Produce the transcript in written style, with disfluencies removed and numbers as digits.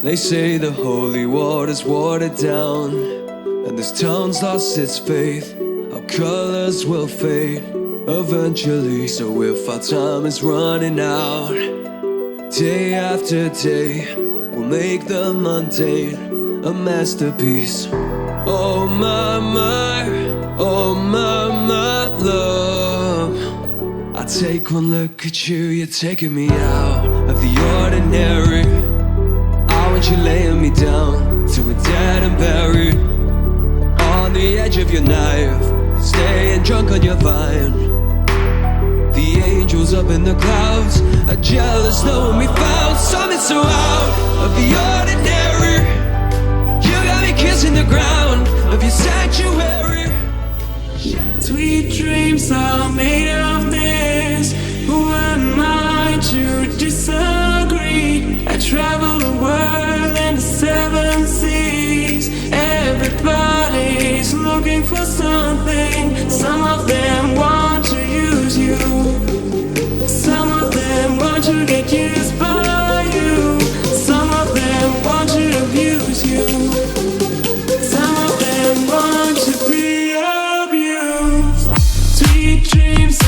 They say the holy water's watered down, and this town's lost its faith. Our colors will fade eventually. So if our time is running out, day after day, we'll make the mundane a masterpiece. Oh my, oh my love. I take one look at you, you're taking me out of the ordinary. I want you laying me down to a dead and buried on the edge of your knife, staying drunk on your vine. The angels up in the clouds are jealous knowing we found something so out of the ordinary. You got me kissing the ground of your sanctuary. Sweet dreams are made of this. Who am I to disagree? I travel the world and the seven seas. Everybody's looking for something. Some of them want to use you. Some of them want to get used by you. Some of them want to abuse you. Some of them want to be abused. Sweet dreams